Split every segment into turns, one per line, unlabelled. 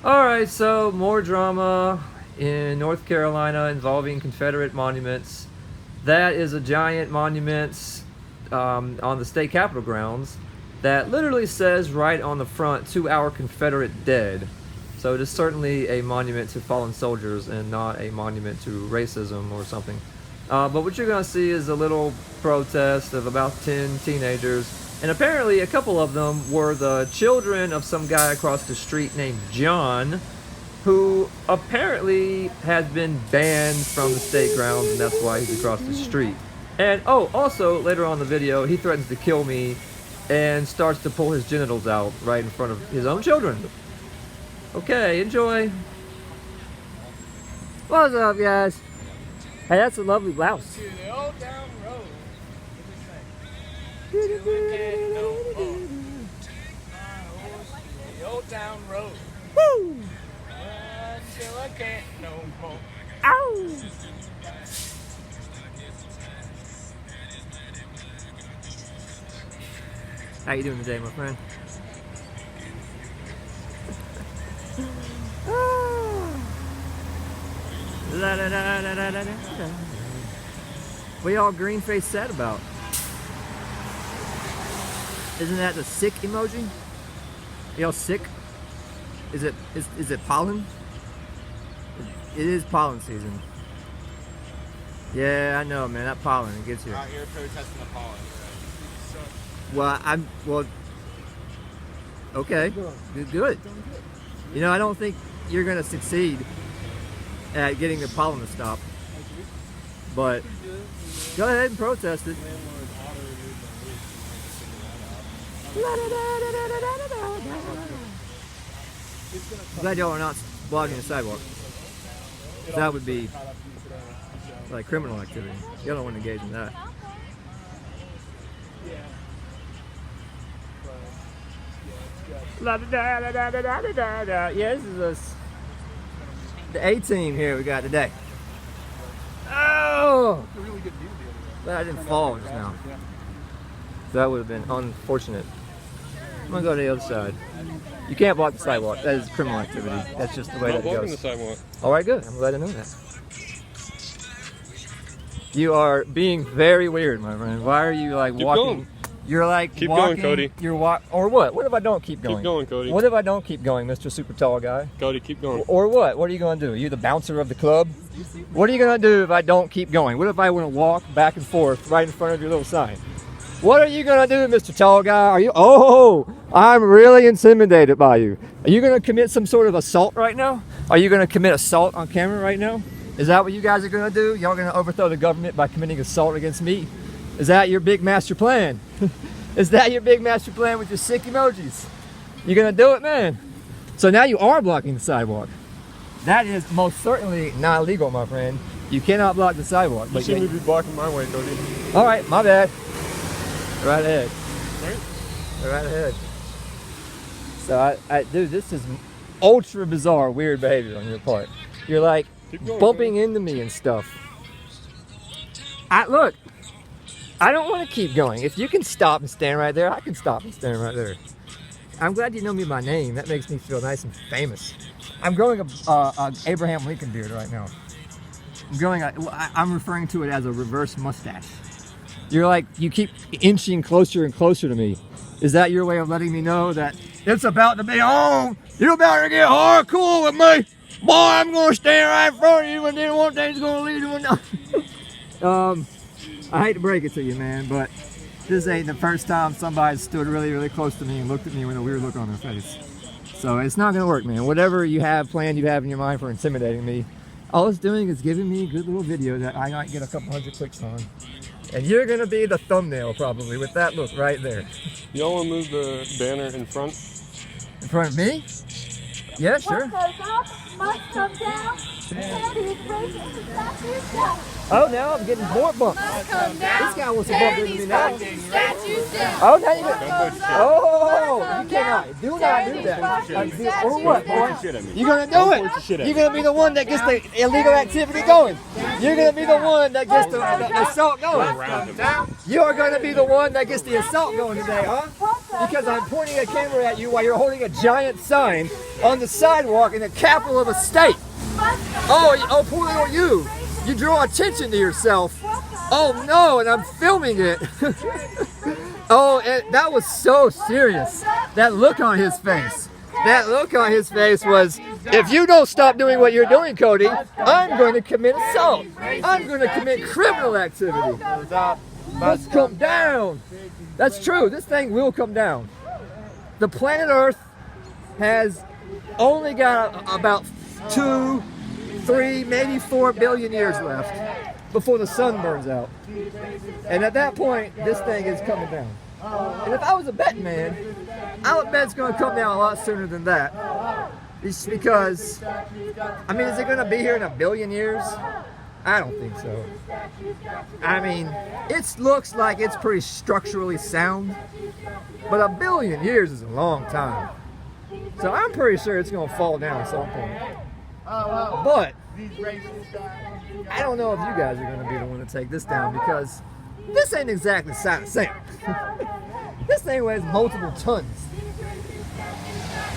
Alright, so more drama in North Carolina involving Confederate monuments. That is a giant monument on the state capitol grounds that literally says right on the front, "To our Confederate dead." So it is certainly a monument to fallen soldiers and not a monument to racism or something. But what you're going to see is a little protest of about 10 teenagers. And apparently a couple of them were the children of some guy across the street named John, who apparently has been banned from the state grounds, and that's why he's across the street. And oh, also later on in the video, he threatens to kill me and starts to pull his genitals out right in front of his own children. Okay, enjoy. What's up, guys? Hey, that's a lovely blouse.
To the old town road. The old town road.
Woo!
Until I can't no more.
Ow! How you doing today, my friend? La, da, da, da, da, da, da. What y'all green face sad about? Isn't that the sick emoji? Y'all sick? Is it pollen? It is pollen season. Yeah, I know, man. That pollen, it gets you.
Out here protesting the pollen.
Well, okay, good. You know, I don't think you're gonna succeed at getting the pollen to stop, but go ahead and protest it. I'm glad y'all are not blocking the sidewalk. That would be like criminal activity. Y'all don't want to engage in that. Yeah, this is us. The A team here we got today. Oh! But I didn't fall just now. That would have been unfortunate. I'm gonna go to the other side. You can't block the sidewalk. That is criminal activity. That's just the way that it
blocking
goes.
the sidewalk.
All right, good. I'm glad to know that. You are being very weird, my friend. Why are you like
Keep
walking?
going.
You're like
Keep
walking.
going, Cody.
You're or what? What if I don't keep going?
Keep going, Cody.
What if I don't keep going, Mr. Super Tall Guy?
Cody, keep going.
Or what? What are you going to do? Are you the bouncer of the club? What are you going to do if I don't keep going? What if I want to walk back and forth right in front of your little sign? What are you going to do, Mr. Tall Guy? Are you? Oh, I'm really intimidated by you. Are you going to commit some sort of assault right now? Are you going to commit assault on camera right now? Is that what you guys are going to do? Y'all going to overthrow the government by committing assault against me? Is that your big master plan? Is that your big master plan with your sick emojis? You gonna do it, man? So now you are blocking the sidewalk. That is most certainly not legal, my friend. You cannot block the sidewalk.
You
But
shouldn't be blocking my way, Cody.
all right, my bad. Right ahead.
Right?
Right ahead. So dude, this is ultra bizarre, weird behavior on your part. You're like
Keep going,
bumping into me and stuff. Look. I don't want to keep going. If you can stop and stand right there, I can stop and stand right there. I'm glad you know me by name. That makes me feel nice and famous. I'm growing a Abraham Lincoln beard right now. I'm referring to it as a reverse mustache. You're like, you keep inching closer and closer to me. Is that your way of letting me know that it's about to be on? You're about to get hardcore with me. Boy, I'm going to stand right in front of you and then one thing's going to lead to another. I hate to break it to you, man, but this ain't the first time somebody stood really, really close to me and looked at me with a weird look on their face. So it's not going to work, man. Whatever you have planned, you have in your mind for intimidating me, all it's doing is giving me a good little video that I might get a couple hundred clicks on. And you're going to be the thumbnail, probably, with that look right there.
Y'all want to move the banner in front?
In front of me? Yeah, sure.
Must come down.
Oh, now I'm getting more bumped. This guy wants to bump into me now. Oh, now you get. Oh, you cannot. Do not do that. Or what, boy? You're gonna do it. You're gonna be the one that gets the illegal activity going. You're gonna be the one that gets the assault going. You are going to be the one that gets the assault going today, huh? Because I'm pointing a camera at you while you're holding a giant sign on the sidewalk in the capital of a state. Oh, poor little you. You draw attention to yourself. Oh no, and I'm filming it. Oh, and that was so serious. That look on his face. That look on his face was, if you don't stop doing what you're doing, Cody, I'm going to commit assault. I'm going to commit criminal activity. Let's come down. That's true. This thing will come down. The planet Earth has only got about 2, 3, maybe 4 billion years left before the sun burns out. And at that point, this thing is coming down. And if I was a betting man, I would bet it's going to come down a lot sooner than that. It's because, I mean, is it going to be here in 1 billion years? I don't think so. I mean, it looks like it's pretty structurally sound, but 1 billion years is a long time. So I'm pretty sure it's going to fall down at some point. But I don't know if you guys are going to be the one to take this down, because this ain't exactly sight and sound. This thing weighs multiple tons.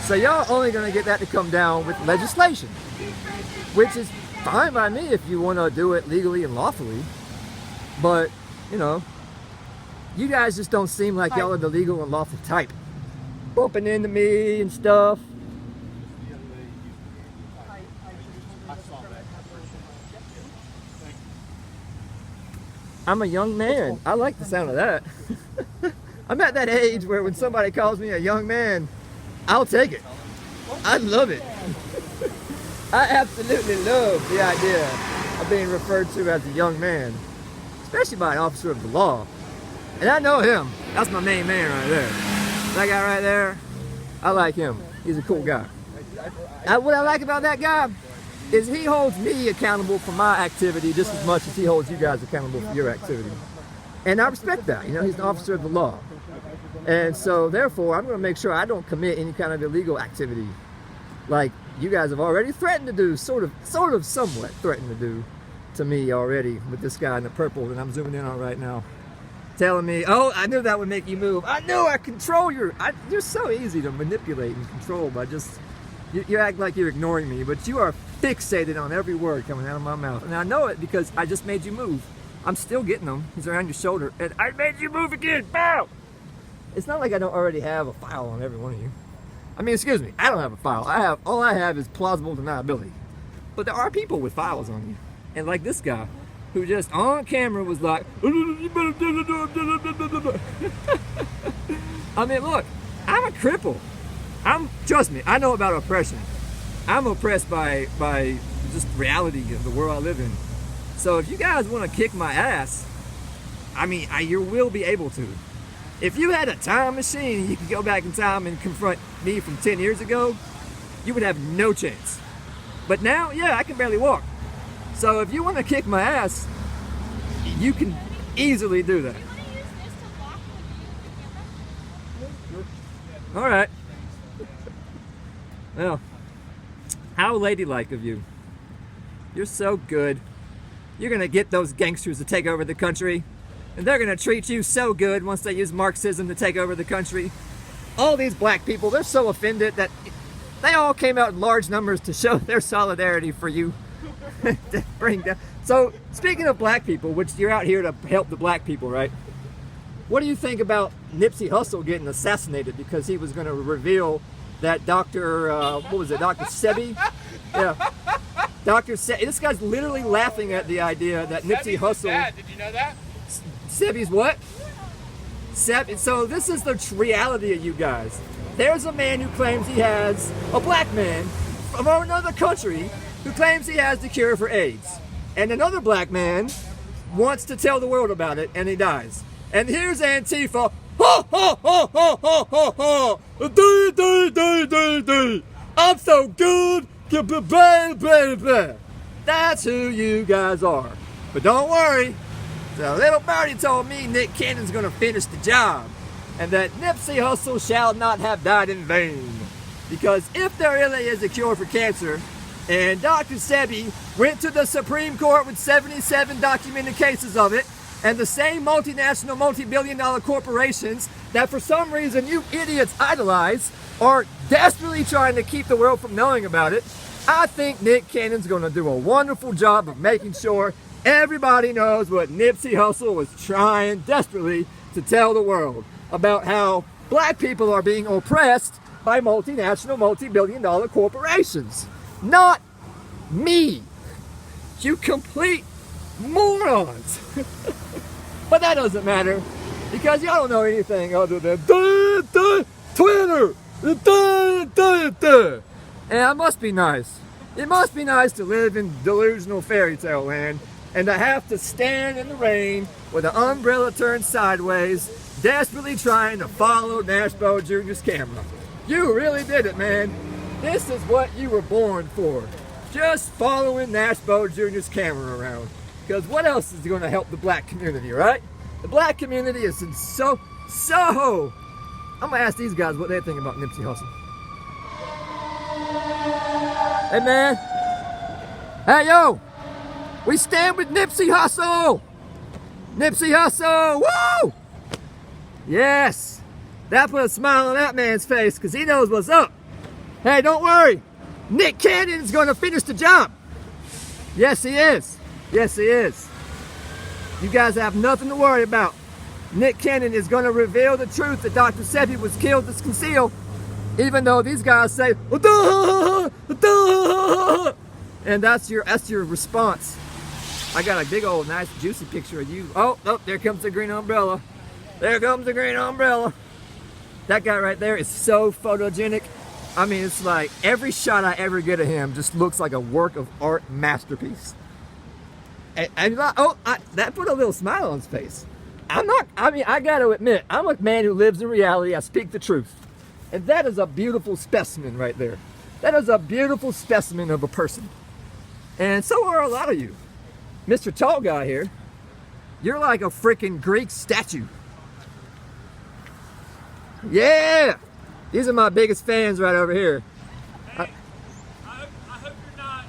So y'all only going to get that to come down with legislation, which is fine by me if you want to do it legally and lawfully. But, you know, you guys just don't seem like y'all are the legal and lawful type. Bumping into me and stuff. I'm a young man. I like the sound of that. I'm at that age where when somebody calls me a young man, I'll take it. I love it. I absolutely love the idea of being referred to as a young man, especially by an officer of the law. And I know him. That's my main man right there. That guy right there, I like him. He's a cool guy. What I like about that guy is he holds me accountable for my activity just as much as he holds you guys accountable for your activity. And I respect that. You know, he's an officer of the law. And so, therefore, I'm going to make sure I don't commit any kind of illegal activity like you guys have already threatened to do, somewhat threatened to do to me already with this guy in the purple that I'm zooming in on right now. Telling me, oh, I knew that would make you move. I knew I control you're so easy to manipulate and control by just, you act like you're ignoring me, but you are fixated on every word coming out of my mouth. And I know it because I just made you move. I'm still getting them. He's around your shoulder. And I made you move again. Bow! It's not like I don't already have a file on every one of you. I mean, excuse me, I don't have a file. All I have is plausible deniability. But there are people with files on you. And like this guy, who just on camera was like, I mean, look, I'm a cripple. Trust me, I know about oppression. I'm oppressed by just reality of the world I live in. So if you guys want to kick my ass, I mean, you will be able to. If you had a time machine and you could go back in time and confront me from 10 years ago, you would have no chance. But now, yeah, I can barely walk. So if you want to kick my ass, you can easily do that. All right. Well, how ladylike of you. You're so good. You're going to get those gangsters to take over the country. And they're going to treat you so good once they use Marxism to take over the country. All these black people, they're so offended that they all came out in large numbers to show their solidarity for you. To bring down. So, speaking of black people, which you're out here to help the black people, right? What do you think about Nipsey Hussle getting assassinated because he was going to reveal that Dr. Dr. Sebi? Yeah. Dr. Sebi. This guy's literally laughing at the idea that Nipsey Hussle...
Dad, did you know that?
Sebi's what? So this is the reality of you guys. There's a man who claims he has, a black man from another country, who claims he has the cure for AIDS. And another black man wants to tell the world about it, and he dies. And here's Antifa. Ha ha ha ha ha ha ha! I'm so good. That's who you guys are. But don't worry. The little birdie told me Nick Cannon's going to finish the job, and that Nipsey Hussle shall not have died in vain. Because if there really is a cure for cancer, and Dr. Sebi went to the Supreme Court with 77 documented cases of it, And the same multinational, multi-billion-dollar corporations that for some reason you idiots idolize are desperately trying to keep the world from knowing about it. I think Nick Cannon's going to do a wonderful job of making sure everybody knows what Nipsey Hussle was trying desperately to tell the world about how black people are being oppressed by multinational, multi-billion-dollar corporations. Not me. You complete morons. But that doesn't matter because y'all don't know anything other than Twitter. And it must be nice. It must be nice to live in delusional fairy tale land and to have to stand in the rain with an umbrella turned sideways, desperately trying to follow Nashbo Jr.'s camera. You really did it, man. This is what you were born for. Just following Nashbo Jr.'s camera around. Because what else is going to help the black community, right? The black community is in so... I'm going to ask these guys what they think about Nipsey Hussle. Hey, man. Hey, yo. We stand with Nipsey Hussle. Nipsey Hussle. Woo! Yes. That put a smile on that man's face because he knows what's up. Hey, don't worry. Nick Cannon's going to finish the job. Yes, he is. Yes, he is. You guys have nothing to worry about. Nick Cannon is going to reveal the truth that Dr. Sebi was killed to conceal, even though these guys say, and that's your response. I got a big old nice juicy picture of you. Oh, there comes the green umbrella. There comes the green umbrella. That guy right there is so photogenic. I mean, it's like every shot I ever get of him just looks like a work of art masterpiece. And that put a little smile on his face. I got to admit, I'm a man who lives in reality. I speak the truth. And that is a beautiful specimen right there. That is a beautiful specimen of a person. And so are a lot of you. Mr. Tall Guy here, you're like a freaking Greek statue. Yeah! These are my biggest fans right over here.
Hey, I hope you're not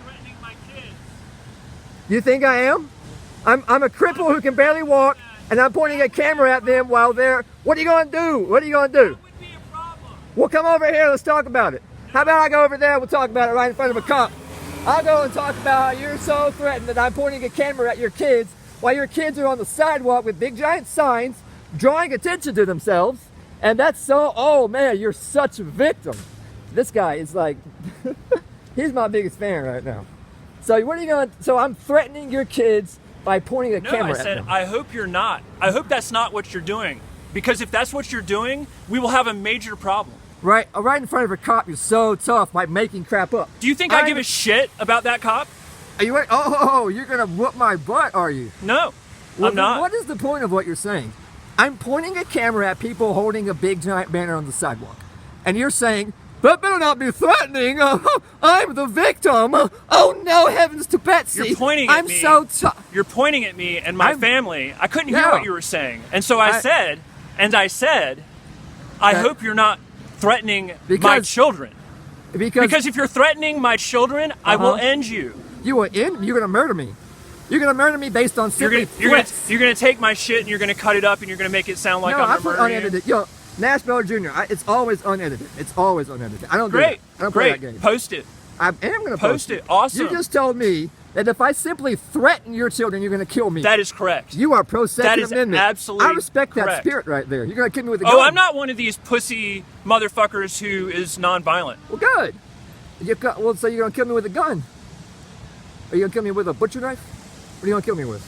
threatening my kids.
You think I am? I'm a cripple who can barely walk, and I'm pointing a camera at them while they're... What are you going to do? What are you going to do?
That would be a problem.
Well, come over here. Let's talk about it. How about I go over there and we'll talk about it right in front of a cop. I'll go and talk about how you're so threatened that I'm pointing a camera at your kids while your kids are on the sidewalk with big giant signs drawing attention to themselves. And that's so... Oh, man, you're such a victim. This guy is like... He's my biggest fan right now. So what are you going to... So I'm threatening your kids by pointing a camera at them.
I hope you're not. I hope that's not what you're doing. Because if that's what you're doing, we will have a major problem.
Right in front of a cop, you're so tough by making crap up.
Do you think I give a shit about that cop?
Are you? Oh, you're gonna whoop my butt, are you?
No,
well,
I'm not.
What is the point of what you're saying? I'm pointing a camera at people holding a big giant banner on the sidewalk, and you're saying, "That better not be threatening. I'm the victim. Oh no, heavens to Betsy!
You're pointing at me.
I'm so tough.
You're pointing at me and my family. I couldn't hear what you were saying, and so I said, I hope you're not threatening my children. Because if you're threatening my children, I will end you.
You will end? You're going to murder me. You're going to murder me based on simply threats.
You're going to take my shit and you're going to cut it up and you're going to make it sound like I'm murdering you.
Unedited. Yo, Nashville Jr., it's always unedited. It's always unedited. I don't do that. I don't play that game.
Post it.
I am going to post it.
Awesome.
You just told me that if I simply threaten your children, you're going to kill me.
That is correct.
You are pro-Second Amendment.
That is absolutely
I respect
correct.
that spirit right there. You're going to kill me with a gun.
Oh, I'm not one of these pussy motherfuckers who is nonviolent.
Well, good. So you're going to kill me with a gun? Are you going to kill me with a butcher knife? What are you going to kill me with?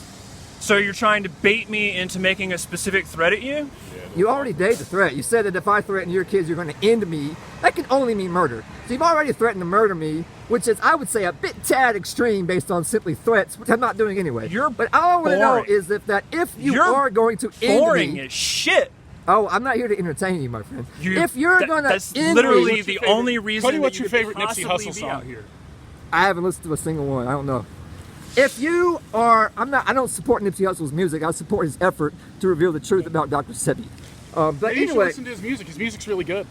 So you're trying to bait me into making a specific threat at you?
You already did the threat. You said that if I threaten your kids, you're going to end me. That can only mean murder. So you've already threatened to murder me, which is, I would say, a bit tad extreme based on simply threats, which I'm not doing anyway. But all I want to know is if you are going to end me...
boring as shit.
Oh, I'm not here to entertain you, my friend. If you're going to
that's
end
literally
me...
the only reason
Cody, what's
that
your
you
favorite
could
Nipsey
possibly
Hussle
be
song?
out here?
I haven't listened to a single one. I don't know. If you are... I don't support Nipsey Hussle's music. I support his effort to reveal the truth about Dr. Sebi. But
Maybe you should
anyway...
listen to his music. His music's really good.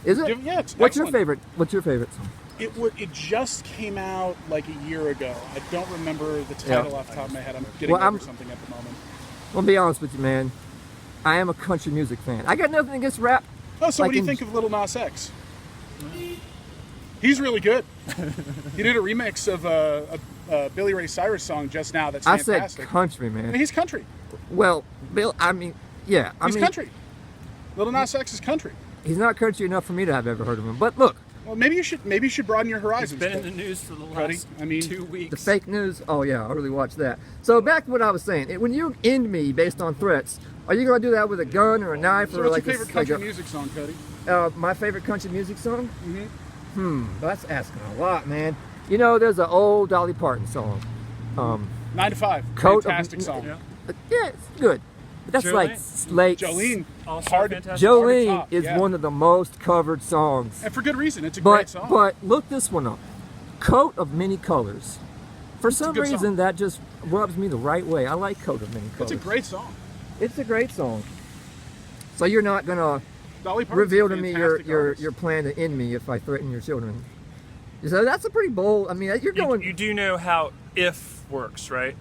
Is it?
Yeah, it's
What's your
excellent.
favorite? What's your favorite song?
It just came out like a year ago. I don't remember the title off the top of my head. I'm getting over something at the moment.
I'll be honest with you, man. I am a country music fan. I got nothing against rap.
Oh, so what do you think of Lil Nas X? He's really good. He did a remix of a Billy Ray Cyrus song just now. That's fantastic.
I said country, man.
He's country.
Well, Bill, he's
country. Lil Nas X is country.
He's not country enough for me to have ever heard of him. But look.
Well, maybe you should broaden your horizons.
It's been in the news for the last 2 weeks.
The fake news? Oh, yeah, I really watched that. So back to what I was saying. When you end me based on threats, are you going to do that with a gun or a knife?
So
or
what's your favorite country music song, Cody?
My favorite country music song?
Mm-hmm.
That's asking a lot, man. You know, there's an old Dolly Parton song.
9 to 5. Fantastic song.
Yeah, it's good. But that's
Jolene.
like late.
Jolene.
Jolene is one of the most covered songs.
And for good reason. It's a great song.
But look this one up. Coat of Many Colors. For some reason, that just rubs me the right way. I like Coat of Many Colors.
It's a great song.
It's a great song. So you're not going to reveal to me your plan to end me if I threaten your children. So that's a pretty bold, I mean, you're going...
You do know how if works, right?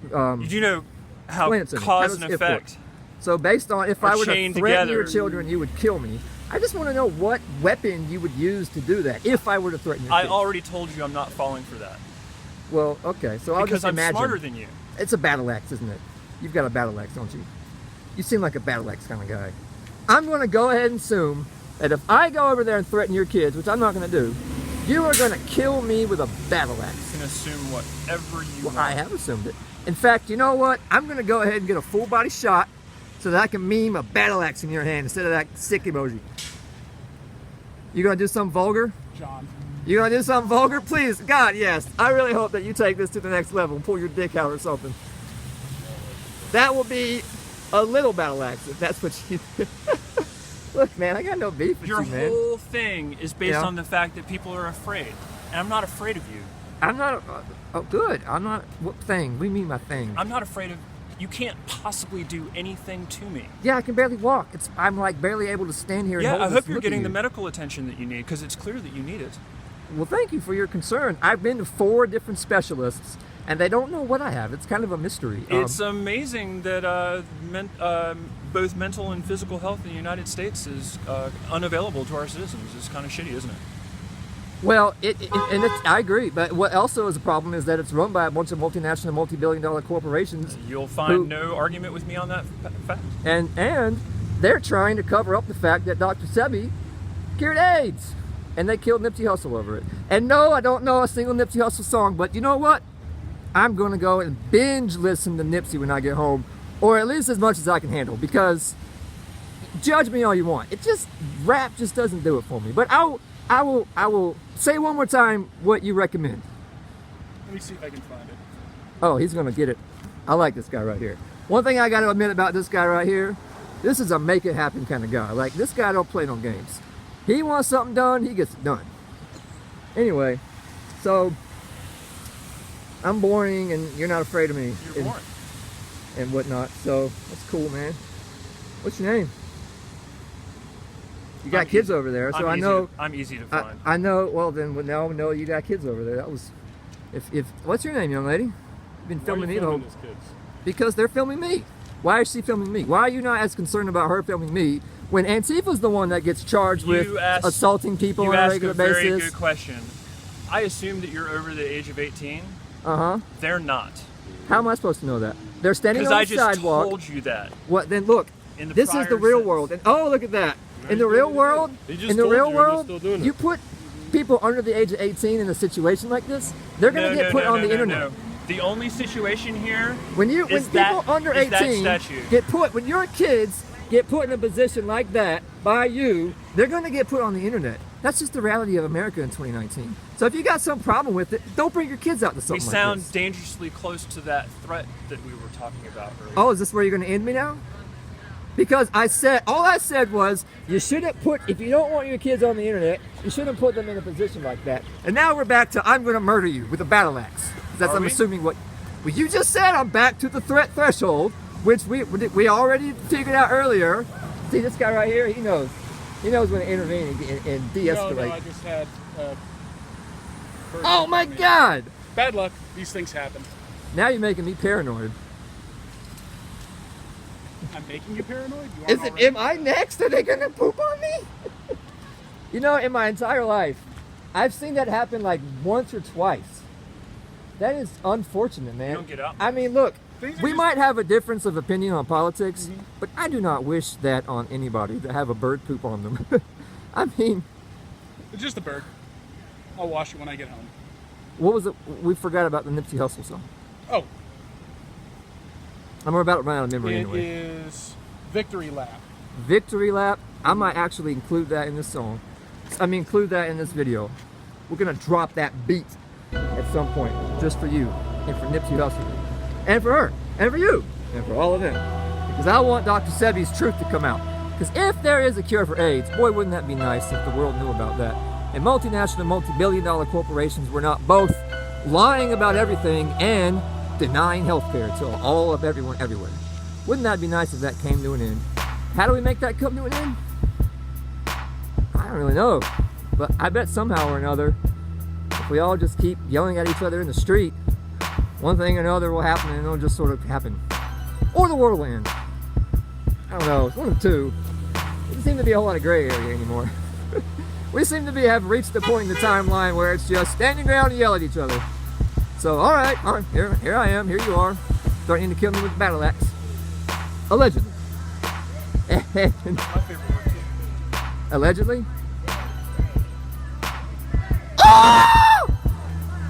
You do know how cause and effect.
So based on if I were to threaten
together.
your children, you would kill me. I just want to know what weapon you would use to do that if I were to threaten your kids.
I already told you I'm not falling for that.
Well, okay, so I'll
because
just imagine.
I'm smarter than you.
It's a battle axe, isn't it? You've got a battle axe, don't you? You seem like a battle axe kind of guy. I'm going to go ahead and assume that if I go over there and threaten your kids, which I'm not going to do, you are going to kill me with a battle axe.
You can assume whatever you want.
I have assumed it. In fact, you know what? I'm going to go ahead and get a full body shot so that I can meme a battle axe in your hand instead of that sick emoji. You going to do something vulgar?
John.
You going to do something vulgar? Please, God, yes. I really hope that you take this to the next level and pull your dick out or something. That will be a little battle axe if that's what you do. Look, man, I got no beef with you, man.
Your whole thing is based on the fact that people are afraid. And I'm not afraid of you.
I'm not... oh, good. I'm not... What thing? What do you mean by thing?
I'm not afraid of... You can't possibly do anything to me.
Yeah, I can barely walk. I'm like barely able to stand here and hold
I
this
hope you're
look
getting
at
the
you.
medical attention that you need, because it's clear that you need it.
Well, thank you for your concern. I've been to 4 different specialists, and they don't know what I have. It's kind of a mystery.
It's amazing that both mental and physical health in the United States is unavailable to our citizens. It's kind of shitty, isn't it?
Well, I agree. But what also is a problem is that it's run by a bunch of multinational, multi-billion-dollar corporations.
You'll find no argument with me on that fact.
And they're trying to cover up the fact that Dr. Sebi cured AIDS. And they killed Nipsey Hussle over it. And no, I don't know a single Nipsey Hussle song, but you know what? I'm going to go and binge listen to Nipsey when I get home, or at least as much as I can handle, because judge me all you want. Rap just doesn't do it for me. But I will say one more time what you recommend.
Let me see if I can find it.
Oh, he's going to get it. I like this guy right here. One thing I got to admit about this guy right here, this is a make it happen kind of guy. Like, this guy don't play no games. He wants something done, he gets it done. Anyway, so I'm boring and you're not afraid of me.
You're boring.
And whatnot. So that's cool, man. What's your name? You got kids over there, so I know.
I'm easy to find.
I know. Well, then now we know you got kids over there. That was. If what's your name, young lady? You've been filming me the whole. Because they're filming me. Why is she filming me? Why are you not as concerned about her filming me when Antifa's the one that gets charged with assaulting people on a regular basis?
You asked a very good question. I assume that you're over the age of 18.
Uh-huh.
They're not.
How am I supposed to know that? They're standing on the sidewalk.
Because I just told you that.
What? Then look. This is the real world. And oh, look at that. In the real world, you put people under the age of 18 in a situation like this, they're going to get put on the internet.
No. The only situation here
when people under 18 when your kids get put in a position like that by you, they're going to get put on the internet. That's just the reality of America in 2019. So if you got some problem with it, don't bring your kids out to something like this.
We sound dangerously close to that threat that we were talking about earlier.
Oh, is this where you're going to end me now? Because all I said was, you shouldn't if you don't want your kids on the internet, you shouldn't put them in a position like that. And now we're back to, I'm going to murder you with a battle axe. That's, I'm assuming what you just said. I'm back to the threat threshold, which we already figured out earlier. See this guy right here? He knows. He knows when to intervene and de-escalate.
No, I just had.
Oh my God!
Bad luck. These things happen.
Now you're making me paranoid.
I'm making you paranoid? You
Is
aren't
it?
already?
Am I next? Are they gonna poop on me? You know, in my entire life, I've seen that happen like once or twice. That is unfortunate, man.
You don't get out.
I mean, look,
Things are
we
just-
might have a difference of opinion on politics, but I do not wish that on anybody to have a bird poop on them. I mean,
It's just a bird. I'll wash it when I get home.
what was it? We forgot about the Nipsey Hussle song.
Oh,
I'm about to run out of memory
it
anyway.
is Victory Lap.
Victory Lap. I might actually include that in this song. I mean, include that in this video. We're gonna drop that beat at some point, just for you, and for Nipsey Hussle, and for her, and for you, and for all of them. Because I want Dr. Sebi's truth to come out. Because if there is a cure for AIDS, boy, wouldn't that be nice if the world knew about that. And multinational, multi-billion-dollar corporations were not both lying about everything and denying healthcare to all of everyone everywhere. Wouldn't that be nice if that came to an end? How do we make that come to an end? I don't really know. But I bet somehow or another, if we all just keep yelling at each other in the street, one thing or another will happen and it'll just sort of happen. Or the world will end. I don't know. It's one of the two. There doesn't seem to be a whole lot of gray area anymore. We seem to have reached the point in the timeline where it's just stand your ground and yell at each other. So, all right, here I am. Here you are, threatening to kill me with a battle axe, allegedly.
My favorite word too.
Allegedly. Oh!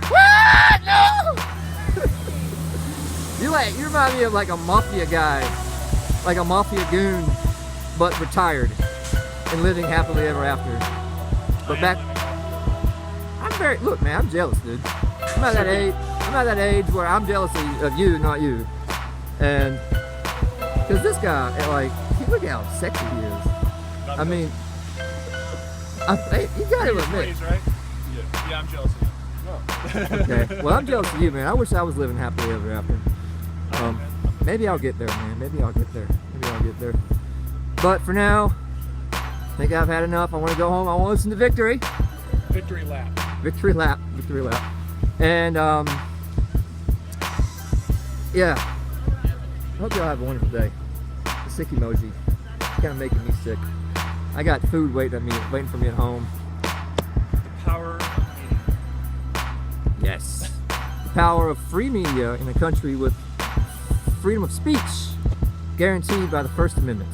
What? No! You remind me of like a mafia guy, like a mafia goon, but retired and living happily ever after. But back, look, man, I'm jealous, dude. I'm at that age. I'm at that age where I'm jealous of you, not you. And because this guy, like, look how sexy he is. I mean, you gotta admit.
Praise, right? Yeah, I'm jealous of you.
Okay. Well, I'm jealous of you, man. I wish I was living happily ever after. Maybe I'll get there, man. Maybe I'll get there. But for now, I think I've had enough. I want to go home. I want to listen to Victory.
Victory Lap.
Victory Lap. And, yeah. I hope y'all have a wonderful day. The sick emoji. Kind of making me sick. I got food waiting for me at home.
The power of media.
Yes. The power of free media in a country with freedom of speech guaranteed by the First Amendment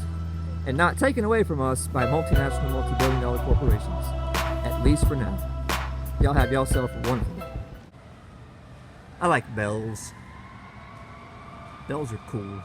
and not taken away from us by multinational, multi-billion-dollar corporations, at least for now. Y'all have yourself a wonderful day. I like bells. Bells are cool.